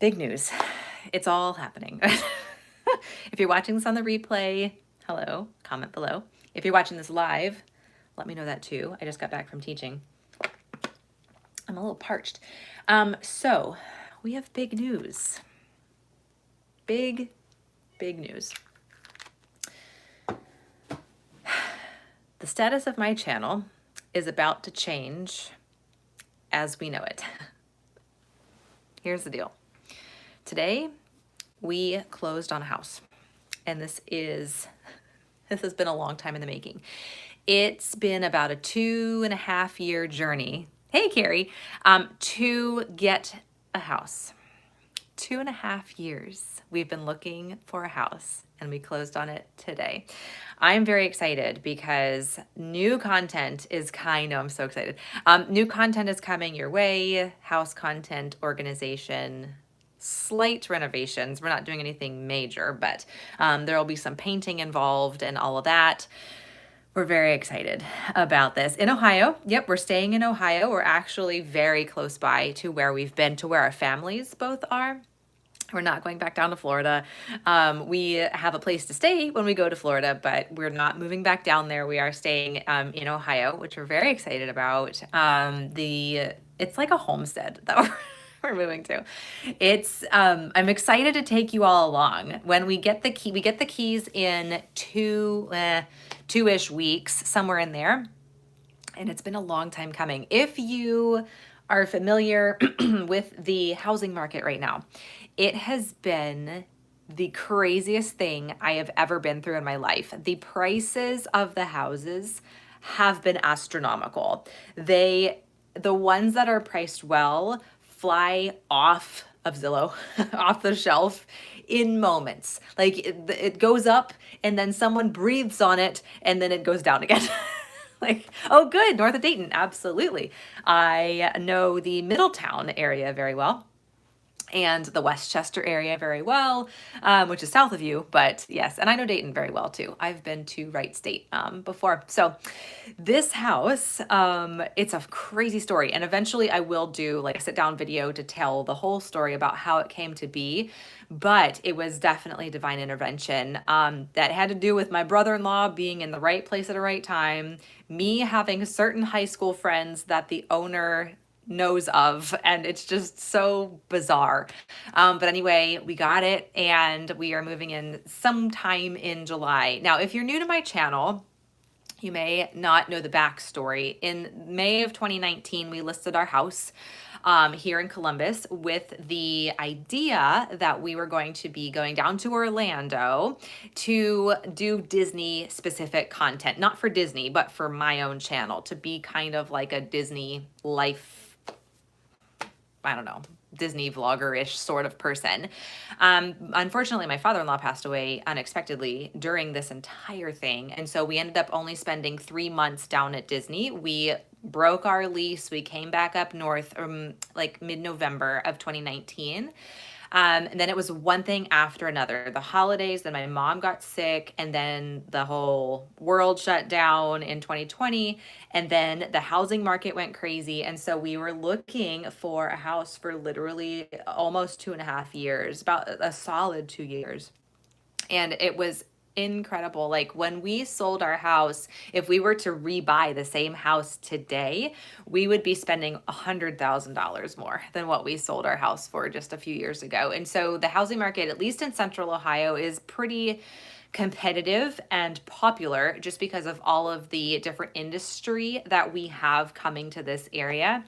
Big news. It's all happening. If you're watching this on the replay, hello, comment below. If you're watching this live, let me know that too. I just got back from teaching. I'm a little parched. So we have big news. Big news. The status of my channel is about to change as we know it. Here's the deal. Today, we closed on a house, and this has been a long time in the making. It's been about a 2.5-year journey. Hey, Carrie, to get a house. 2.5 years we've been looking for a house, and we closed on it today. I'm very excited because new content is I'm so excited. New content is coming your way, house content, organization, slight renovations. We're not doing anything major, but there will be some painting involved and all of that. We're very excited about this. In Ohio, yep, we're staying in Ohio. We're actually very close by to where we've been, to where our families both are. We're not going back down to Florida. We have a place to stay when we go to Florida, but we're not moving back down there. We are staying in Ohio, which we're very excited about. It's like a homestead that we're moving to. It's I'm excited to take you all along. When we get the key, we get the keys in two-ish weeks, somewhere in there. And it's been a long time coming. If you are familiar with the housing market right now, it has been the craziest thing I have ever been through in my life. The prices of the houses have been astronomical. The ones that are priced well fly off of Zillow, off the shelf in moments. Like it goes up and then someone breathes on it and then it goes down again. Like, oh, good, north of Dayton, absolutely. I know the Middletown area very well, and the Westchester area very well, which is south of you, but yes, and I know Dayton very well too. I've been to Wright State before. So this house, it's a crazy story, and eventually I will do like a sit-down video to tell the whole story about how it came to be, but it was definitely divine intervention that had to do with my brother-in-law being in the right place at the right time, me having certain high school friends that the owner knows of, and it's just so bizarre. But anyway, we got it, and we are moving in sometime in July. Now, if you're new to my channel, you may not know the backstory. In May of 2019, we listed our house here in Columbus with the idea that we were going to be going down to Orlando to do Disney specific content, not for Disney, but for my own channel, to be kind of like a Disney life, I don't know, Disney vlogger-ish sort of person. Unfortunately, my father-in-law passed away unexpectedly during this entire thing. And so we ended up only spending 3 months down at Disney. We broke our lease. We came back up north like mid-November of 2019. And then it was one thing after another. The holidays, then my mom got sick, and then the whole world shut down in 2020, and then the housing market went crazy. And so we were looking for a house for literally almost 2.5 years, about a solid 2 years. And it was incredible. Like when we sold our house, if we were to rebuy the same house today, we would be spending $100,000 more than what we sold our house for just a few years ago. And so the housing market, at least in Central Ohio, is pretty competitive and popular just because of all of the different industry that we have coming to this area.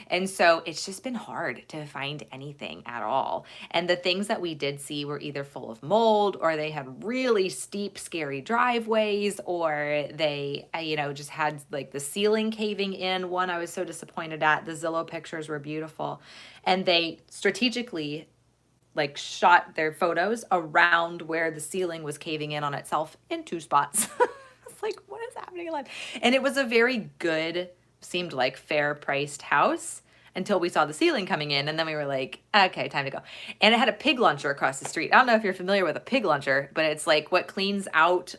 And so it's just been hard to find anything at all. And the things that we did see were either full of mold, or they had really steep, scary driveways, or they, just had like the ceiling caving in. One I was so disappointed at. The Zillow pictures were beautiful. And they strategically like shot their photos around where the ceiling was caving in on itself in 2 spots. It's like, what is happening in life? And it was a very good, seemed like fair priced house until we saw the ceiling coming in, and then we were like, okay, time to go. And it had a pig launcher across the street. I don't know if you're familiar with a pig launcher, but it's like what cleans out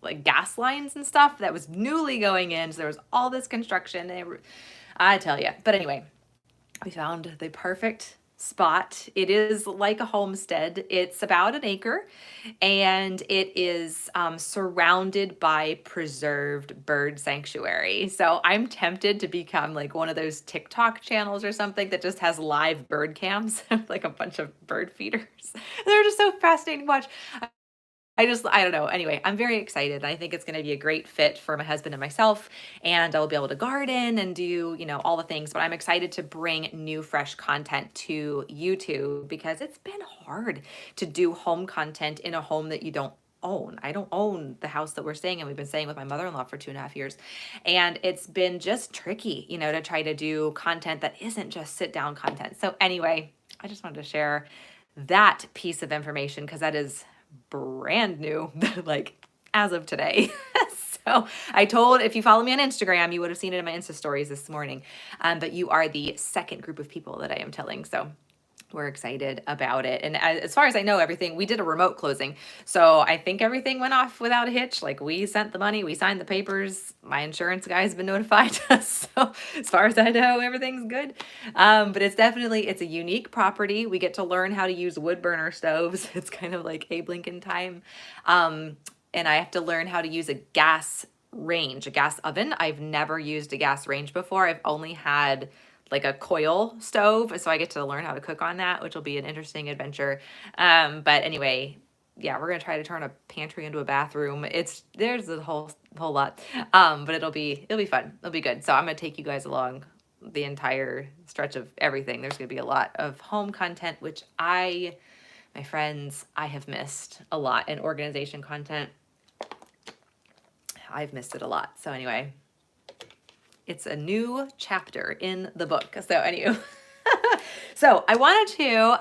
like gas lines and stuff that was newly going in. So there was all this construction. I tell you. But anyway, we found the perfect spot. It is like a homestead. It's about an acre, and it is surrounded by preserved bird sanctuary. So I'm tempted to become like one of those TikTok channels or something that just has live bird cams, like a bunch of bird feeders. They're just so fascinating to watch. I don't know. Anyway, I'm very excited. I think it's going to be a great fit for my husband and myself, and I'll be able to garden and do, all the things. But I'm excited to bring new, fresh content to YouTube because it's been hard to do home content in a home that you don't own. I don't own the house that we're staying in. We've been staying with my mother-in-law for 2.5 years. And it's been just tricky, to try to do content that isn't just sit down content. So anyway, I just wanted to share that piece of information because that is brand new, like as of today. So if you follow me on Instagram, you would have seen it in my Insta stories this morning. But you are the second group of people that I am telling. So we're excited about it. And as far as I know, we did a remote closing. So I think everything went off without a hitch. Like, we sent the money, we signed the papers. My insurance guy has been notified. So as far as I know, everything's good. But it's a unique property. We get to learn how to use wood burner stoves. It's kind of like Abe Lincoln time. And I have to learn how to use a gas oven. I've never used a gas range before. I've only had like a coil stove. So I get to learn how to cook on that, which will be an interesting adventure. But anyway, yeah, we're going to try to turn a pantry into a bathroom. There's a whole lot. But it'll be fun. It'll be good. So I'm going to take you guys along the entire stretch of everything. There's going to be a lot of home content, which my friends, I have missed a lot, and organization content. I've missed it a lot. So anyway, it's a new chapter in the book. So anyway, so I wanted to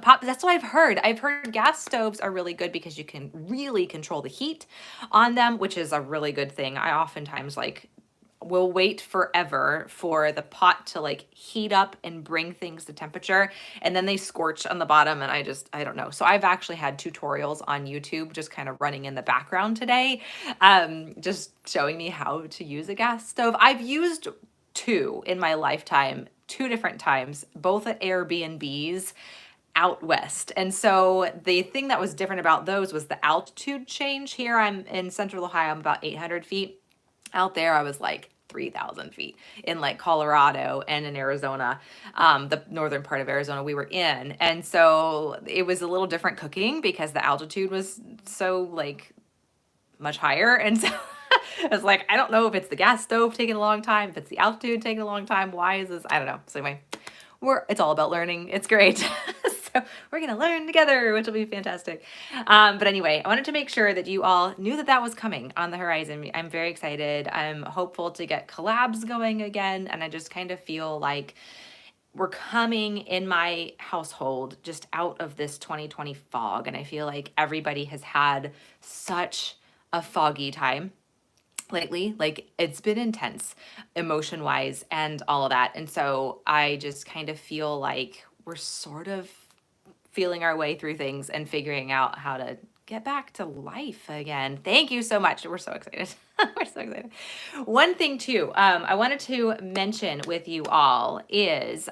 pop. That's what I've heard. I've heard gas stoves are really good because you can really control the heat on them, which is a really good thing. I oftentimes will wait forever for the pot to heat up and bring things to temperature, and then they scorch on the bottom, and I don't know. So I've actually had tutorials on YouTube just kind of running in the background today, just showing me how to use a gas stove. I've used two in my lifetime, 2 different times, both at Airbnbs out west. And so the thing that was different about those was the altitude change. Here I'm in central Ohio, I'm about 800 feet. Out there, I was 3,000 feet in Colorado and in Arizona, the northern part of Arizona we were in. And so it was a little different cooking because the altitude was so much higher. And so I was I don't know if it's the gas stove taking a long time, if it's the altitude taking a long time. Why is this? I don't know. So anyway, it's all about learning. It's great. So we're going to learn together, which will be fantastic. But anyway, I wanted to make sure that you all knew that was coming on the horizon. I'm very excited. I'm hopeful to get collabs going again. And I just kind of feel like we're coming in my household just out of this 2020 fog. And I feel like everybody has had such a foggy time lately. It's been intense emotion wise and all of that. And so I just kind of feel like we're sort of feeling our way through things and figuring out how to get back to life again. Thank you so much. We're so excited. We're so excited. One thing too, I wanted to mention with you all is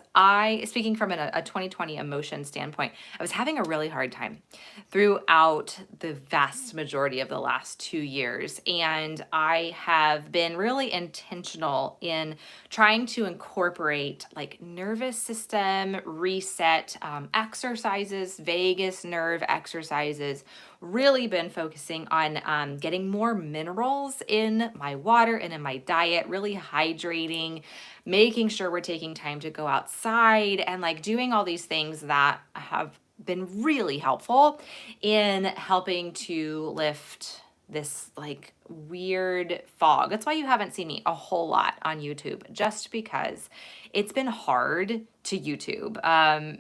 speaking from a 2020 emotion standpoint, I was having a really hard time throughout the vast majority of the last 2 years. And I have been really intentional in trying to incorporate nervous system reset exercises, vagus nerve exercises, really been focusing on getting more minerals in my water and in my diet, really hydrating, making sure we're taking time to go outside, and doing all these things that have been really helpful in helping to lift this weird fog. That's why you haven't seen me a whole lot on YouTube, just because it's been hard to YouTube.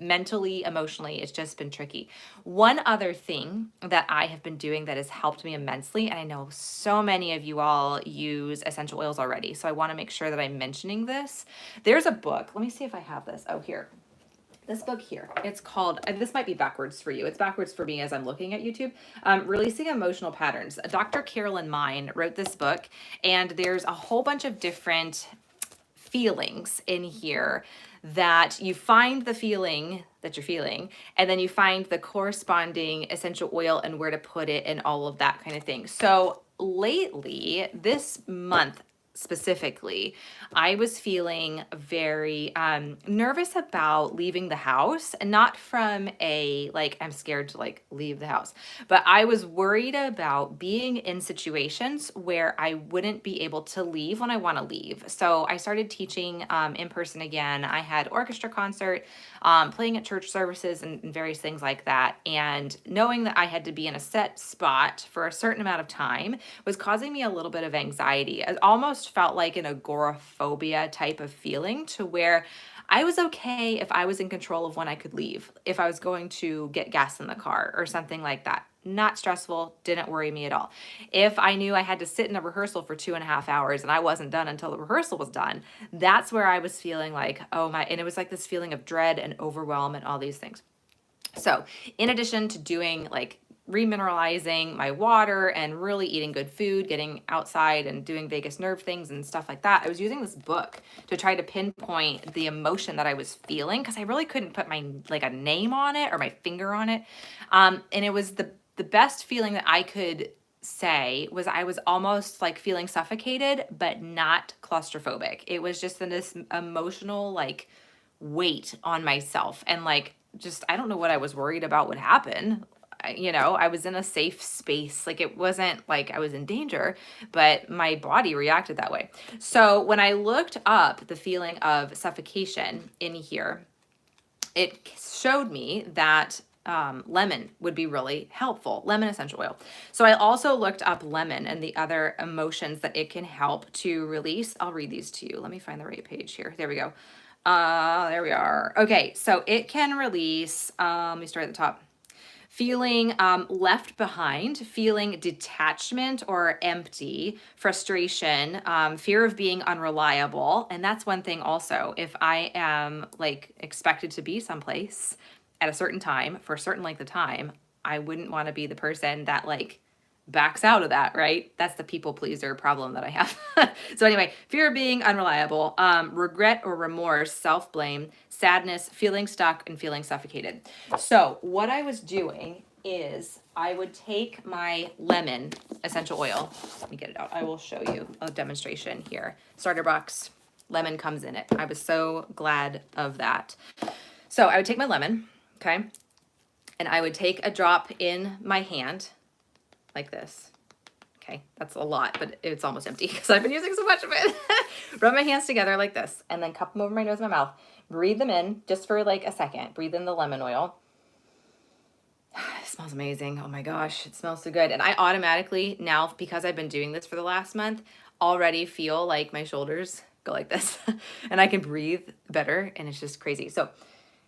Mentally, emotionally, it's just been tricky. One other thing that I have been doing that has helped me immensely, and I know so many of you all use essential oils already, so I want to make sure that I'm mentioning this. There's a book. Let me see if I have this. Oh, here. This book here, it's called, and this might be backwards for you. It's backwards for me as I'm looking at YouTube. Releasing Emotional Patterns. Dr. Carolyn Mine wrote this book, and there's a whole bunch of different feelings in here that you find the feeling that you're feeling, and then you find the corresponding essential oil and where to put it and all of that kind of thing. So lately, this month specifically, I was feeling very nervous about leaving the house, and not from a like I'm scared to like leave the house, but I was worried about being in situations where I wouldn't be able to leave when I want to leave. So I started teaching in person again. I had orchestra concert, playing at church services and various things like that. And knowing that I had to be in a set spot for a certain amount of time was causing me a little bit of anxiety. It almost felt like an agoraphobia type of feeling, to where I was okay if I was in control of when I could leave, if I was going to get gas in the car or something like that. Not stressful, didn't worry me at all. If I knew I had to sit in a rehearsal for 2.5 hours and I wasn't done until the rehearsal was done, that's where I was feeling like, oh my, and it was like this feeling of dread and overwhelm and all these things. So in addition to doing like remineralizing my water and really eating good food, getting outside and doing vagus nerve things and stuff like that, I was using this book to try to pinpoint the emotion that I was feeling, because I really couldn't put my like a name on it or my finger on it. And it was the best feeling that I could say was I was almost like feeling suffocated, but not claustrophobic. It was just this emotional like weight on myself, and like just I don't know what I was worried about would happen. I was in a safe space. Like it wasn't like I was in danger, but my body reacted that way. So when I looked up the feeling of suffocation in here, it showed me that lemon would be really helpful, lemon essential oil. So I also looked up lemon and the other emotions that it can help to release. I'll read these to you. Let me find the right page here. There we go. There we are. Okay, so it can release, let me start at the top. Feeling left behind, feeling detachment or empty, frustration, fear of being unreliable. And that's one thing also. If I am like expected to be someplace at a certain time for a certain length of time, I wouldn't want to be the person that like backs out of that, right? That's the people pleaser problem that I have. So anyway, fear of being unreliable, regret or remorse, self-blame, sadness, feeling stuck, and feeling suffocated. So what I was doing is I would take my lemon essential oil. Let me get it out. I will show you a demonstration here. Starter box, lemon comes in it. I was so glad of that. So I would take my lemon, okay? And I would take a drop in my hand, like this. Okay, that's a lot, but it's almost empty because I've been using so much of it. Rub my hands together like this, and then cup them over my nose and my mouth. Breathe them in just for like a second. Breathe in the lemon oil. It smells amazing. Oh my gosh, it smells so good. And I automatically now, because I've been doing this for the last month, already feel like my shoulders go like this and I can breathe better, and it's just crazy. So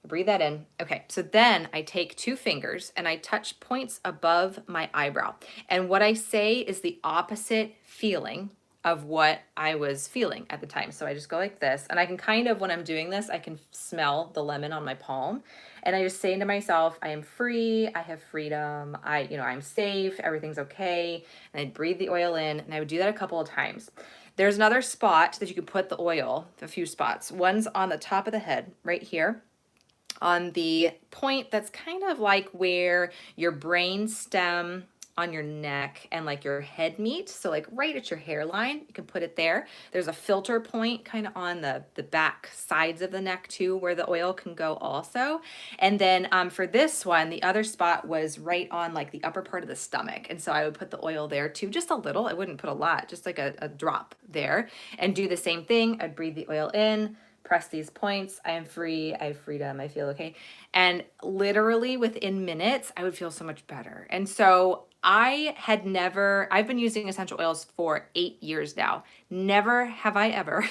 breathe that in. Okay, so then I take 2 fingers and I touch points above my eyebrow. And what I say is the opposite feeling of what I was feeling at the time. So I just go like this, and I can kind of, when I'm doing this, I can smell the lemon on my palm. And I just say to myself, I am free, I have freedom, I'm safe, everything's okay. And I'd breathe the oil in, and I would do that a couple of times. There's another spot that you could put the oil, a few spots. One's on the top of the head, right here, on the point that's kind of like where your brain stem on your neck and like your head meet. So like right at your hairline, you can put it there. There's a filter point kind of on the back sides of the neck too, where the oil can go also. And then for this one, the other spot was right on like the upper part of the stomach. And so I would put the oil there too, just a little. I wouldn't put a lot, just like a drop there, and do the same thing. I'd breathe the oil in, press these points. I am free. I have freedom. I feel okay. And literally within minutes, I would feel so much better. And so I've been using essential oils for 8 years now. Never have I ever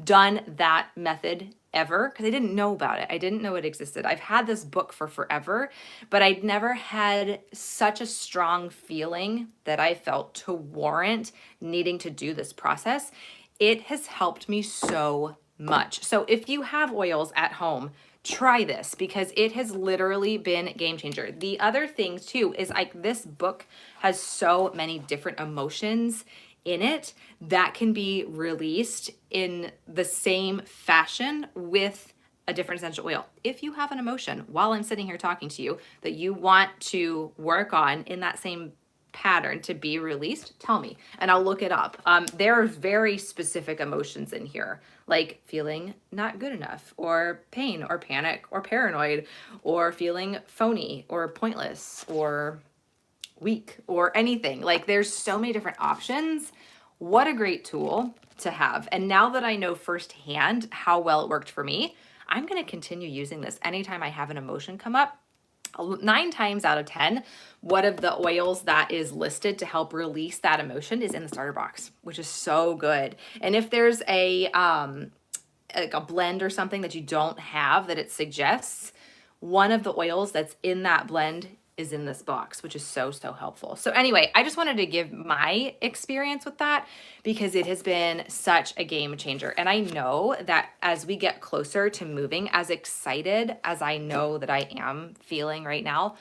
done that method ever, because I didn't know about it. I didn't know it existed. I've had this book for forever, but I'd never had such a strong feeling that I felt to warrant needing to do this process. It has helped me so much. So if you have oils at home, try this, because it has literally been a game changer. The other thing too is like this book has so many different emotions in it that can be released in the same fashion with a different essential oil. If you have an emotion while I'm sitting here talking to you that you want to work on in that same pattern to be released, tell me and I'll look it up. There are very specific emotions in here, like feeling not good enough, or pain, or panic, or paranoid, or feeling phony, or pointless, or week, or anything. Like there's so many different options. What a great tool to have. And now that I know firsthand how well it worked for me, I'm going to continue using this anytime I have an emotion come up. 9 times out of 10, one of the oils that is listed to help release that emotion is in the starter box, which is so good. And if there's like a blend or something that you don't have that it suggests, one of the oils that's in that blend is in this box, which is so, so helpful. So anyway, I just wanted to give my experience with that because it has been such a game changer. And I know that as we get closer to moving, as excited as I know that I am feeling right now,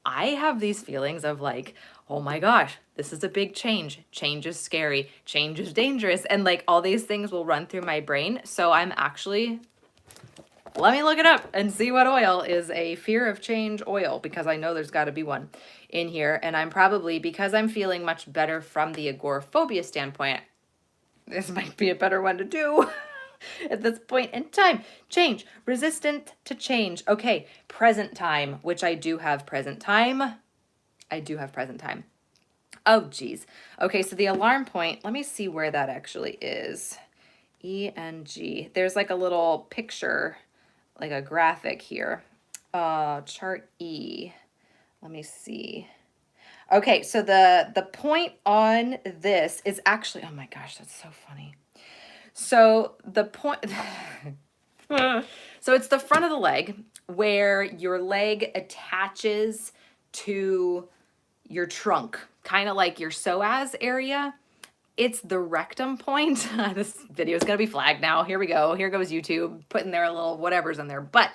I have these feelings of like, oh my gosh, this is a big change. Change is scary. Change is dangerous. And like all these things will run through my brain. So I'm actually, let me look it up and see what oil is a fear of change oil, because I know there's got to be one in here. And I'm probably, because I'm feeling much better from the agoraphobia standpoint, this might be a better one to do at this point in time. Change, resistant to change. Okay, present time, which I do have present time. I do have present time. Oh, geez. Okay, so the alarm point, let me see where that actually is. ENG. There's like a little picture, like a graphic here. Chart E. Let me see. Okay, so the point on this is actually, oh my gosh, that's so funny. So the point, so it's the front of the leg where your leg attaches to your trunk, kind of like your psoas area. It's the rectum point. This video is going to be flagged now. Here we go. Here goes YouTube putting their little whatever's in there. But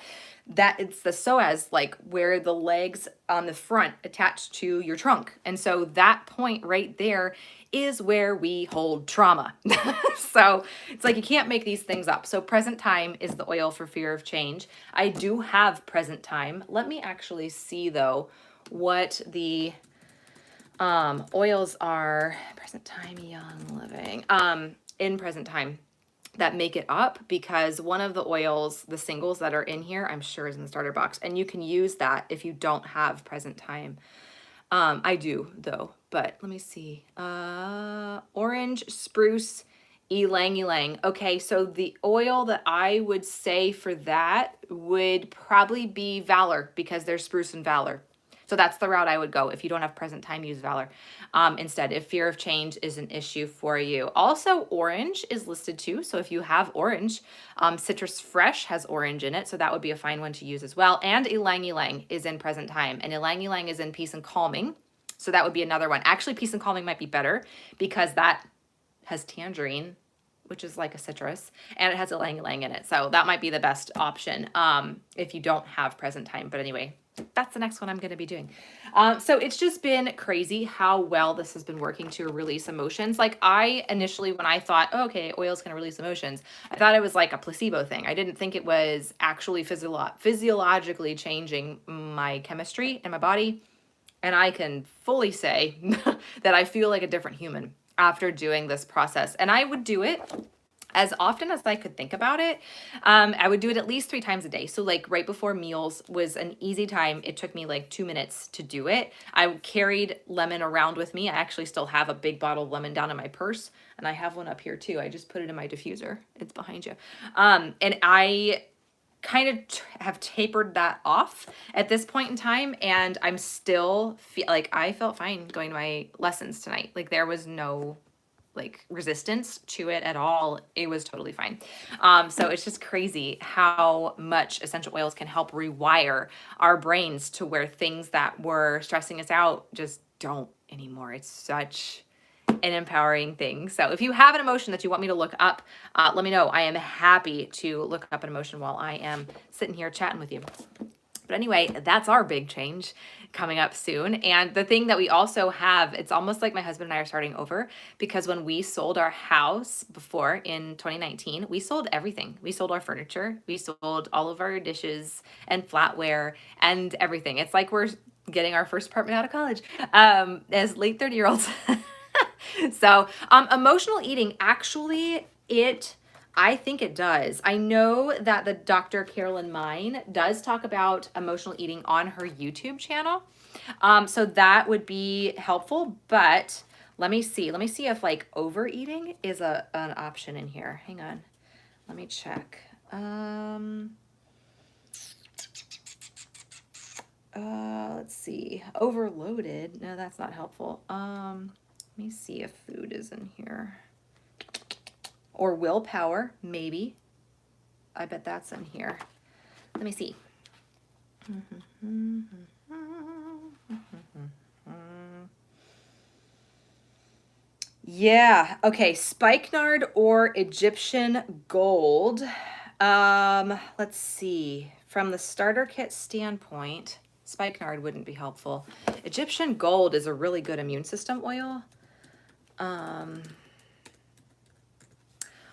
that it's the psoas, like where the legs on the front attach to your trunk. And so that point right there is where we hold trauma. So it's like you can't make these things up. So present time is the oil for fear of change. I do have present time. Let me actually see though what the oils are. Present time, young living, in present time that make it up, because one of the oils, the singles that are in here, I'm sure is in the starter box, and you can use that if you don't have present time. I do though, but let me see. Orange, spruce, ylang ylang. Okay, so the oil that I would say for that would probably be Valor, because there's spruce and Valor. So that's the route I would go. If you don't have present time, use Valor instead, if fear of change is an issue for you. Also, orange is listed too. So if you have orange, Citrus Fresh has orange in it. So that would be a fine one to use as well. And ylang ylang is in present time. And ylang ylang is in peace and calming. So that would be another one. Actually, peace and calming might be better because that has tangerine, which is like a citrus, and it has ylang ylang in it. So that might be the best option if you don't have present time. But anyway, that's the next one I'm going to be doing. So it's just been crazy how well this has been working to release emotions. Like I initially, when I thought, oh, okay, oil's going to release emotions, I thought it was like a placebo thing. I didn't think it was actually physiologically changing my chemistry in my body. And I can fully say that I feel like a different human after doing this process. And I would do it as often as I could think about it. I would do it at least 3 times a day. So like right before meals was an easy time. It took me like 2 minutes to do it. I carried lemon around with me. I actually still have a big bottle of lemon down in my purse, and I have one up here too. I just put it in my diffuser. It's behind you. And I kind of have tapered that off at this point in time, and I'm still like I felt fine going to my lessons tonight. Like there was no like resistance to it at all. It was totally fine. So it's just crazy how much essential oils can help rewire our brains to where things that were stressing us out just don't anymore. It's such an empowering thing. So if you have an emotion that you want me to look up, let me know. I am happy to look up an emotion while I am sitting here chatting with you. But anyway, that's our big change coming up soon. And the thing that we also have, it's almost like my husband and I are starting over, because when we sold our house before in 2019, we sold everything. We sold our furniture, we sold all of our dishes and flatware and everything. It's like we're getting our first apartment out of college as late 30-year-olds. So emotional eating, actually, I think it does. I know that the Dr. Carolyn Mine does talk about emotional eating on her YouTube channel. So that would be helpful, but let me see. Let me see if like overeating is an option in here. Hang on. Let me check. Let's see. Overloaded. No, that's not helpful. Let me see if food is in here. Or willpower, maybe. I bet that's in here. Let me see. Yeah, okay, Spikenard or Egyptian gold. Let's see. From the starter kit standpoint, Spikenard wouldn't be helpful. Egyptian gold is a really good immune system oil.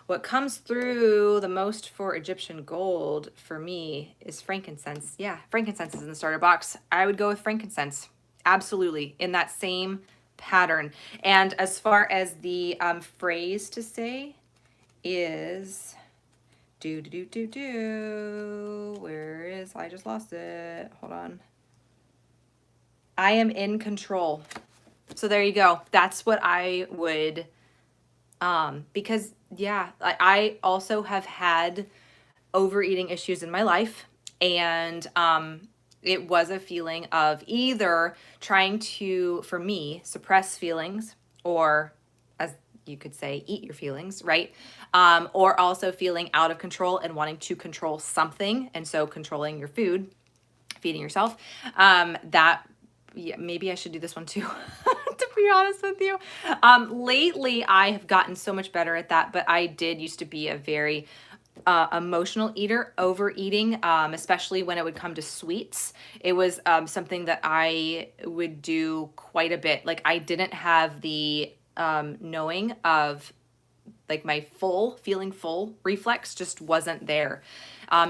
What comes through the most for Egyptian gold for me is frankincense. Yeah, frankincense is in the starter box. I would go with frankincense. Absolutely, in that same pattern. And as far as the phrase to say is where is, I just lost it. Hold on. I am in control. So there you go. That's what I would, because yeah, I also have had overeating issues in my life, and it was a feeling of either trying to, for me, suppress feelings, or as you could say, eat your feelings, right? Or also feeling out of control and wanting to control something, and so controlling your food, feeding yourself. Yeah, maybe I should do this one too, to be honest with you. Lately, I have gotten so much better at that, but I did used to be a very emotional eater, overeating, especially when it would come to sweets. It was something that I would do quite a bit. Like, I didn't have the knowing of like my feeling full reflex just wasn't there.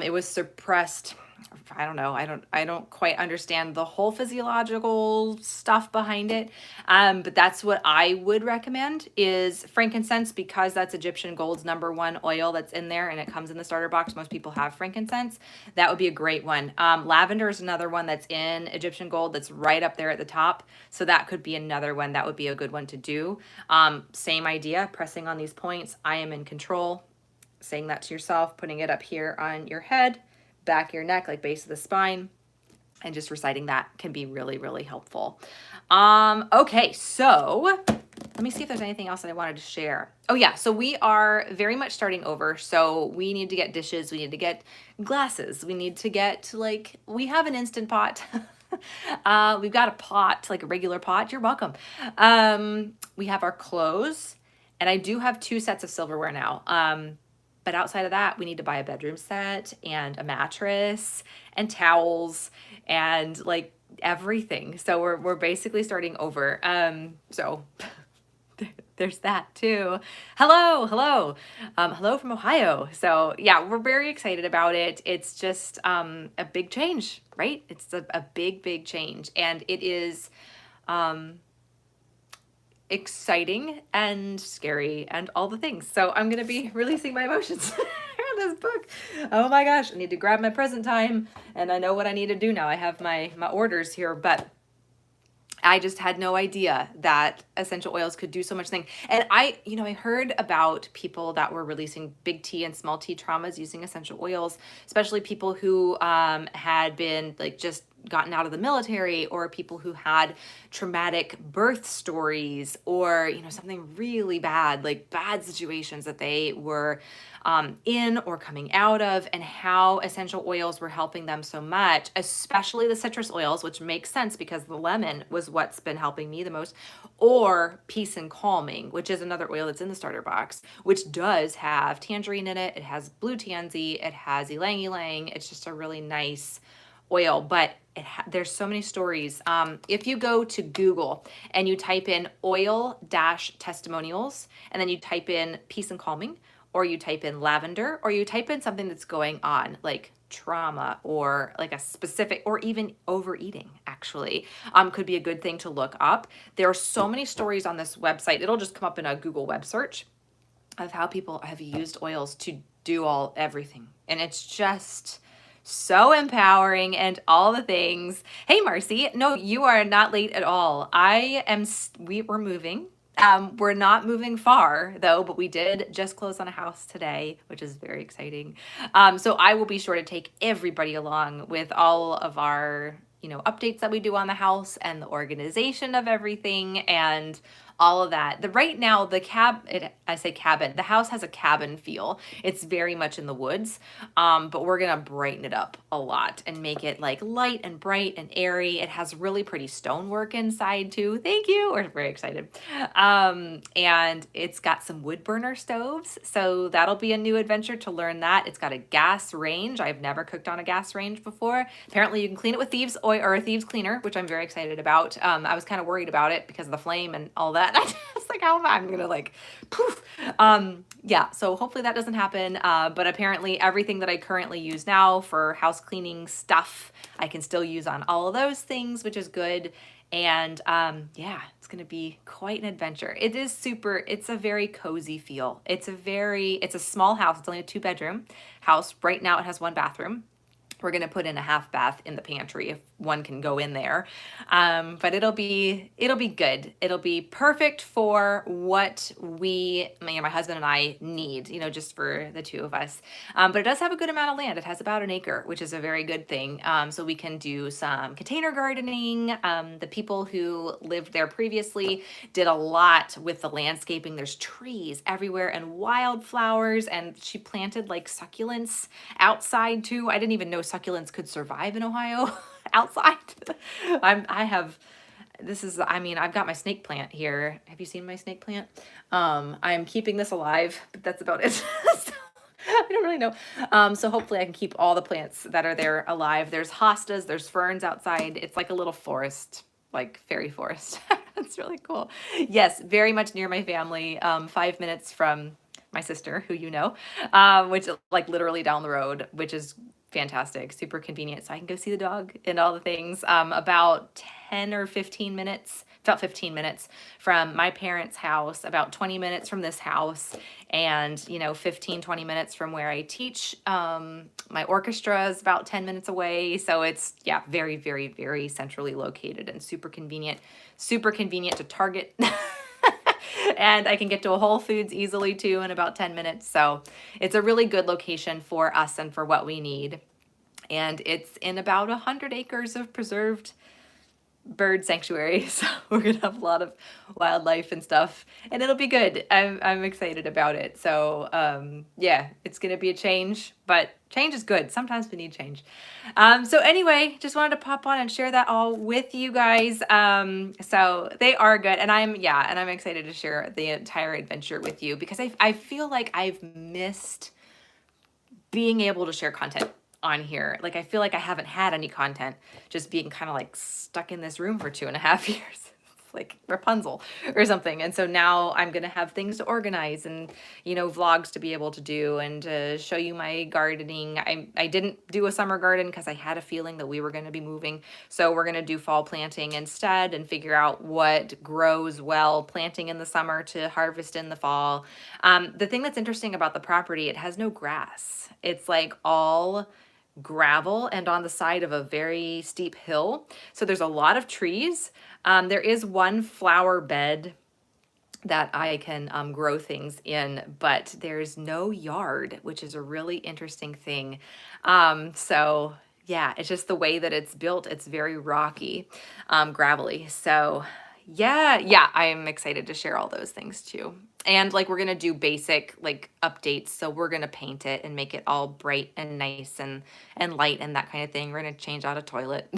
It was suppressed. I don't know. I don't quite understand the whole physiological stuff behind it. But that's what I would recommend is frankincense, because that's Egyptian gold's #1 oil that's in there, and it comes in the starter box. Most people have frankincense. That would be a great one. Lavender is another one that's in Egyptian gold that's right up there at the top. So that could be another one that would be a good one to do. Same idea, pressing on these points. I am in control. Saying that to yourself, putting it up here on your head, back of your neck, like base of the spine, and just reciting that can be really, really helpful. Okay, so let me see if there's anything else that I wanted to share. Oh yeah, so we are very much starting over. So we need to get dishes, we need to get glasses, we need to get, like, we have an Instant Pot. We've got a pot, like a regular pot. You're welcome. We have our clothes, and I do have 2 sets of silverware now. But outside of that, we need to buy a bedroom set and a mattress and towels and like everything. So we're basically starting over. So there's that too. Hello from Ohio. So yeah, we're very excited about it. It's just a big change, right? It's a big change, and it is exciting and scary and all the things. So I'm going to be releasing my emotions in this book. Oh my gosh, I need to grab my present time, and I know what I need to do now. I have my orders here, but I just had no idea that essential oils could do so much thing. And I heard about people that were releasing big T and small T traumas using essential oils, especially people who had been like just gotten out of the military, or people who had traumatic birth stories, or something really bad, like bad situations that they were in or coming out of, and how essential oils were helping them so much, especially the citrus oils, which makes sense because the lemon was what's been helping me the most, or peace and calming, which is another oil that's in the starter box, which does have tangerine in it. It has blue tansy, it has ylang ylang. It's just a really nice oil, but there's so many stories. If you go to Google and you type in oil dash testimonials, and then you type in peace and calming, or you type in lavender, or you type in something that's going on, like trauma or like a specific, or even overeating, actually, could be a good thing to look up. There are so many stories on this website. It'll just come up in a Google web search of how people have used oils to do everything. And it's just so empowering and all the things. Hey, Marcy. No, you are not late at all. We're moving. We're not moving far though, but we did just close on a house today, which is very exciting. So I will be sure to take everybody along with all of our, updates that we do on the house and the organization of everything and all of that. Right now, the house has a cabin feel. It's very much in the woods, but we're gonna brighten it up a lot and make it like light and bright and airy. It has really pretty stonework inside too. Thank you. We're very excited. And it's got some wood burner stoves, so that'll be a new adventure to learn that. It's got a gas range. I've never cooked on a gas range before. Apparently, you can clean it with thieves oil or a thieves cleaner, which I'm very excited about. I was kind of worried about it because of the flame and all that. I was like, how am I gonna like poof? Yeah, so hopefully that doesn't happen. But apparently everything that I currently use now for house cleaning stuff, I can still use on all of those things, which is good. And yeah, it's gonna be quite an adventure. It's a very cozy feel. It's a small house. It's only a 2-bedroom house. Right now it has 1 bathroom. We're going to put in a half bath in the pantry if one can go in there. But it'll be good. It'll be perfect for what my husband and I need, just for the 2 of us. But it does have a good amount of land. It has about 1 acre, which is a very good thing. So we can do some container gardening. The people who lived there previously did a lot with the landscaping. There's trees everywhere and wildflowers, and she planted like succulents outside too. I didn't even know succulents could survive in Ohio outside. I've got my snake plant here. Have you seen my snake plant? I'm keeping this alive, but that's about it. So, I don't really know. So hopefully I can keep all the plants that are there alive. There's hostas, there's ferns outside. It's like a little forest, like fairy forest. That's really cool. Yes, very much near my family. 5 minutes from my sister, who which is like literally down the road, which is fantastic, super convenient. So I can go see the dog and all the things. About 15 minutes from my parents' house, about 20 minutes from this house, and 15-20 minutes from where I teach. My orchestra is about 10 minutes away, so it's very, very, very centrally located and super convenient to Target. And I can get to a Whole Foods easily too in about 10 minutes. So it's a really good location for us and for what we need. And it's in about 100 acres of preserved bird sanctuary. So we're going to have a lot of wildlife and stuff, and it'll be good. I'm excited about it. So yeah, it's going to be a change, but change is good. Sometimes we need change. So anyway, just wanted to pop on and share that all with you guys. So they are good. And I'm excited to share the entire adventure with you because I feel like I've missed being able to share content on here. Like, I feel like I haven't had any content, just being kind of like stuck in this room for 2.5 years. It's like Rapunzel or something. And so now I'm going to have things to organize and, vlogs to be able to do and to show you my gardening. I didn't do a summer garden because I had a feeling that we were going to be moving. So we're going to do fall planting instead and figure out what grows well planting in the summer to harvest in the fall. The thing that's interesting about the property, it has no grass. It's like all gravel and on the side of a very steep hill. So there's a lot of trees. There is one flower bed that I can grow things in, but there's no yard, which is a really interesting thing. So yeah, it's just the way that it's built. It's very rocky, gravelly. So yeah, I'm excited to share all those things too. And like, we're going to do basic like updates. So we're going to paint it and make it all bright and nice and light and that kind of thing. We're going to change out a toilet.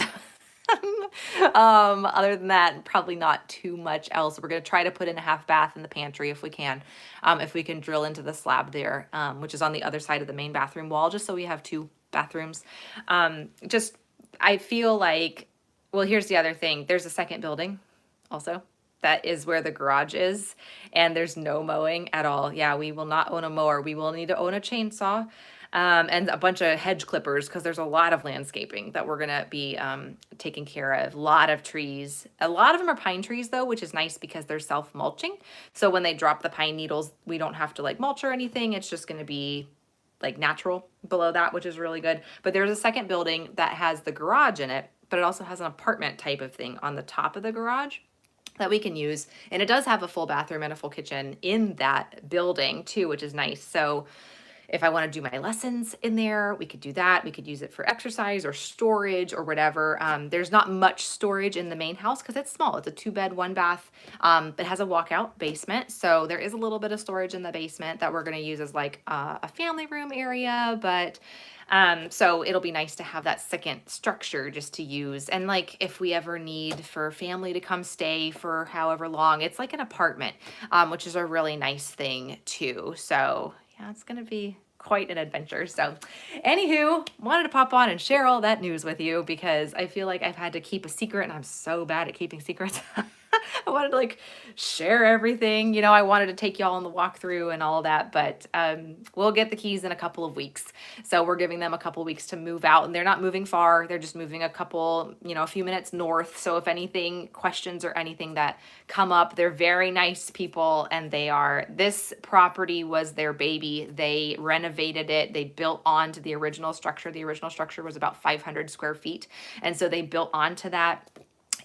Other than that, probably not too much else. We're going to try to put in a half bath in the pantry if we can drill into the slab there, which is on the other side of the main bathroom wall, just so we have 2 bathrooms. Just I feel like, well, here's the other thing. There's a second building also. That is where the garage is, and there's no mowing at all. Yeah, we will not own a mower. We will need to own a chainsaw, and a bunch of hedge clippers, because there's a lot of landscaping that we're gonna be taking care of. A lot of trees. A lot of them are pine trees though, which is nice because they're self-mulching. So when they drop the pine needles, we don't have to like mulch or anything. It's just gonna be like natural below that, which is really good. But there's a second building that has the garage in it, but it also has an apartment type of thing on the top of the garage that we can use. And it does have a full bathroom and a full kitchen in that building too, which is nice. So if I want to do my lessons in there, we could do that. We could use it for exercise or storage or whatever. There's not much storage in the main house because it's small. It's a 2-bed, 1-bath. It has a walkout basement. So there is a little bit of storage in the basement that we're going to use as like a family room area. But so it'll be nice to have that second structure just to use. And like if we ever need for family to come stay for however long, it's like an apartment, which is a really nice thing too. So yeah, it's going to be quite an adventure. So anywho, wanted to pop on and share all that news with you because I feel like I've had to keep a secret and I'm so bad at keeping secrets. I wanted to like share everything. You know, I wanted to take y'all on the walkthrough and all of that, but we'll get the keys in a couple of weeks. So we're giving them a couple of weeks to move out, and they're not moving far. They're just moving a couple, you know, a few minutes north. So if anything, questions or anything that come up, they're very nice people, and this property was their baby. They renovated it. They built onto the original structure. The original structure was about 500 square feet. And so they built onto that.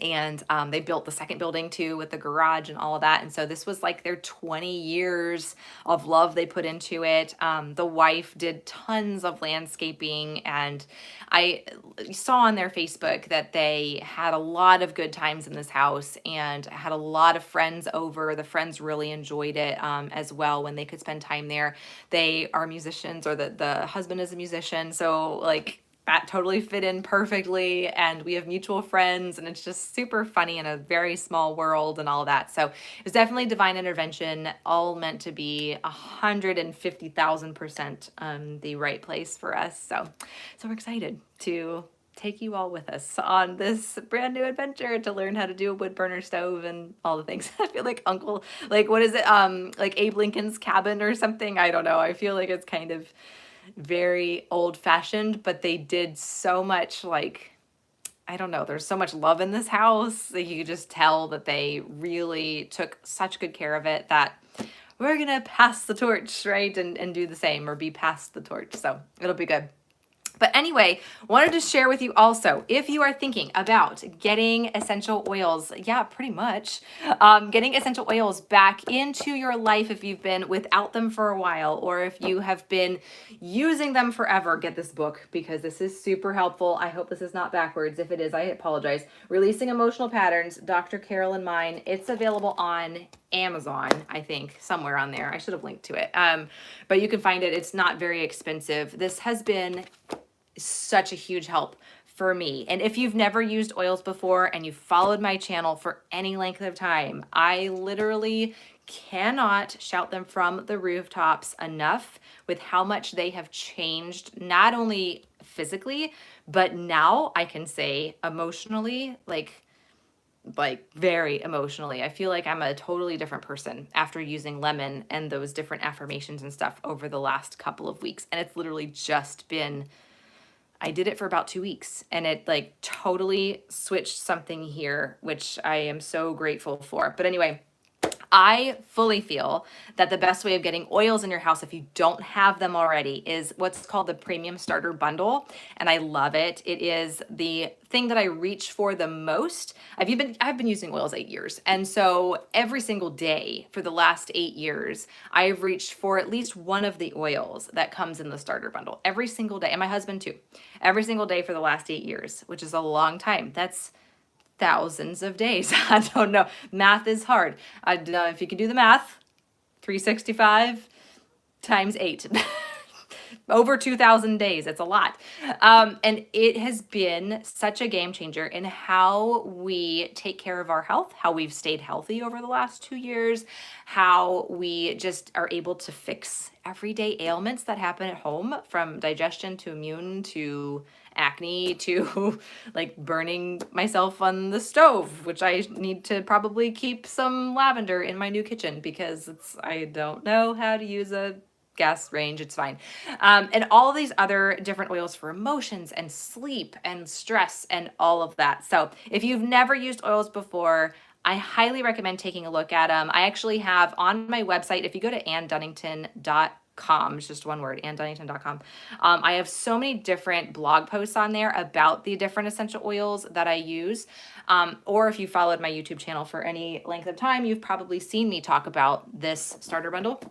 And they built the second building too with the garage and all of that. And so this was like their 20 years of love they put into it. The wife did tons of landscaping, and I saw on their Facebook that they had a lot of good times in this house and had a lot of friends over. The friends really enjoyed it as well when they could spend time there. They are musicians, or the husband is a musician. So like, that totally fit in perfectly, and we have mutual friends, and it's just super funny in a very small world and all that. So it was definitely divine intervention, all meant to be 150,000% the right place for us. So we're excited to take you all with us on this brand new adventure to learn how to do a wood burner stove and all the things. I feel like what is it? Like Abe Lincoln's Cabin or something. I don't know. I feel like it's kind of very old fashioned, but they did so much, like, I don't know, there's so much love in this house that you could just tell that they really took such good care of it that we're gonna pass the torch, right? And do the same, or be passed the torch. So it'll be good. But anyway, wanted to share with you also, if you are thinking about getting essential oils, yeah, pretty much, getting essential oils back into your life if you've been without them for a while, or if you have been using them forever, get this book because this is super helpful. I hope this is not backwards. If it is, I apologize. Releasing Emotional Patterns, Dr. Carolyn Mine. It's available on Amazon, I think, somewhere on there. I should have linked to it. But you can find it. It's not very expensive. This has been such a huge help for me. And if you've never used oils before and you've followed my channel for any length of time, I literally cannot shout them from the rooftops enough with how much they have changed, not only physically, but now I can say emotionally, like very emotionally. I feel like I'm a totally different person after using lemon and those different affirmations and stuff over the last couple of weeks. And it's literally just been, I did it for about 2 weeks, and it like totally switched something here, which I am so grateful for. But anyway, I fully feel that the best way of getting oils in your house, if you don't have them already, is what's called the Premium Starter Bundle. And I love it. It is the thing that I reach for the most. I've been using oils 8 years. And so every single day for the last 8 years, I've reached for at least one of the oils that comes in the starter bundle every single day. And my husband too, every single day for the last 8 years, which is a long time. That's thousands of days. I don't know. Math is hard. I don't know if you can do the math. 365 times 8. Over 2,000 days. It's a lot. And it has been such a game changer in how we take care of our health, how we've stayed healthy over the last 2 years, how we just are able to fix everyday ailments that happen at home, from digestion to immune to acne to like burning myself on the stove, which I need to probably keep some lavender in my new kitchen because I don't know how to use a gas range. It's fine. And all of these other different oils for emotions and sleep and stress and all of that. So if you've never used oils before, I highly recommend taking a look at them. I actually have on my website, if you go to annedunnington.com, it's just one word, annedunnington.com. I have so many different blog posts on there about the different essential oils that I use. Or if you followed my YouTube channel for any length of time, you've probably seen me talk about this starter bundle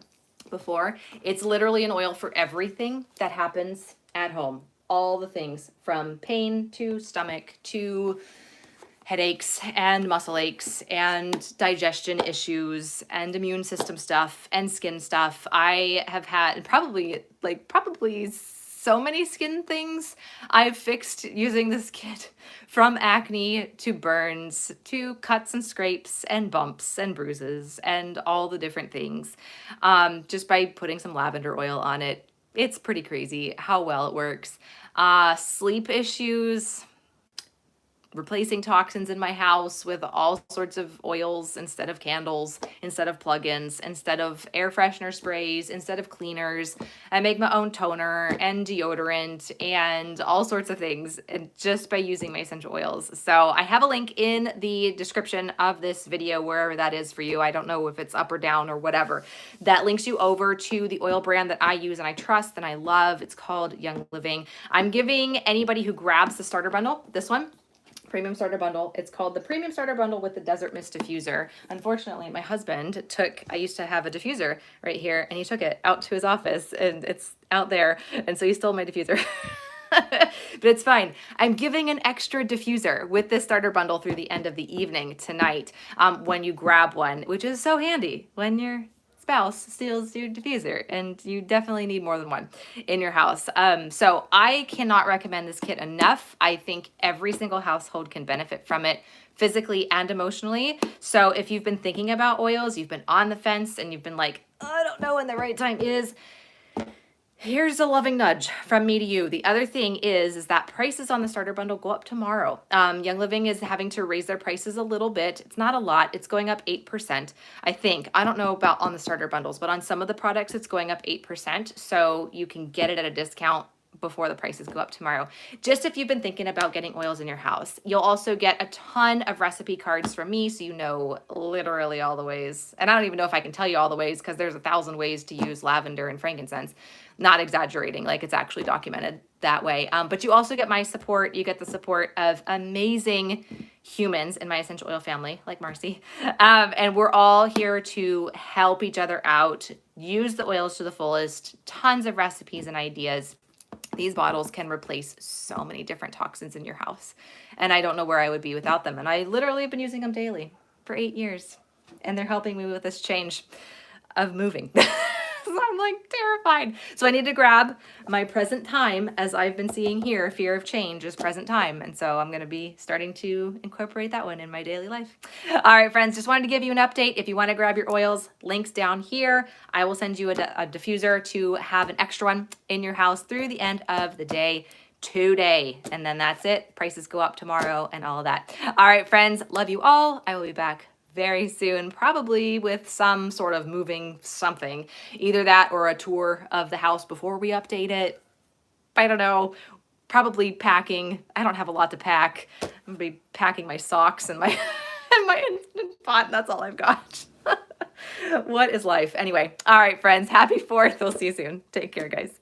before. It's literally an oil for everything that happens at home. All the things from pain to stomach to headaches and muscle aches and digestion issues and immune system stuff and skin stuff. I have had probably so many skin things I've fixed using this kit, from acne to burns to cuts and scrapes and bumps and bruises and all the different things, just by putting some lavender oil on it. It's pretty crazy how well it works. Sleep issues, replacing toxins in my house with all sorts of oils instead of candles, instead of plug-ins, instead of air freshener sprays, instead of cleaners. I make my own toner and deodorant and all sorts of things, and just by using my essential oils. So I have a link in the description of this video, wherever that is for you. I don't know if it's up or down or whatever. That links you over to the oil brand that I use and I trust and I love. It's called Young Living. I'm giving anybody who grabs the starter bundle, this one, Premium Starter Bundle. It's called the Premium Starter Bundle with the Desert Mist Diffuser. Unfortunately, my husband I used to have a diffuser right here, and he took it out to his office, and it's out there, and so he stole my diffuser. But it's fine. I'm giving an extra diffuser with this starter bundle through the end of the evening tonight, when you grab one, which is so handy when your spouse steals your diffuser, and you definitely need more than one in your house. So I cannot recommend this kit enough. I think every single household can benefit from it physically and emotionally. So if you've been thinking about oils, you've been on the fence, and you've been like, oh, I don't know when the right time is, here's a loving nudge from me to you. The other thing is that prices on the starter bundle go up tomorrow. Young Living is having to raise their prices a little bit. It's not a lot. It's going up 8%, I think. I don't know about on the starter bundles, but on some of the products, it's going up 8%. So you can get it at a discount before the prices go up tomorrow. Just if you've been thinking about getting oils in your house. You'll also get a ton of recipe cards from me, so you know literally all the ways. And I don't even know if I can tell you all the ways, because there's 1,000 ways to use lavender and frankincense. Not exaggerating, like it's actually documented that way. But you also get my support. You get the support of amazing humans in my essential oil family, like Marcy. And we're all here to help each other out, use the oils to the fullest, tons of recipes and ideas. These bottles can replace so many different toxins in your house. And I don't know where I would be without them. And I literally have been using them daily for 8 years. And they're helping me with this change of moving. So I'm like terrified. So I need to grab my present time, as I've been seeing here, fear of change is present time. And so I'm going to be starting to incorporate that one in my daily life. All right, friends, just wanted to give you an update. If you want to grab your oils, links down here. I will send you a diffuser to have an extra one in your house through the end of the day today. And then that's it. Prices go up tomorrow and all of that. All right, friends, love you all. I will be back very soon, probably with some sort of moving something, either that or a tour of the house before we update it. I don't know, probably packing. I don't have a lot to pack. I'm gonna be packing my socks and my and my Instant Pot, and that's all I've got. What is life? Anyway, all right, friends, happy 4th. We'll see you soon. Take care, guys.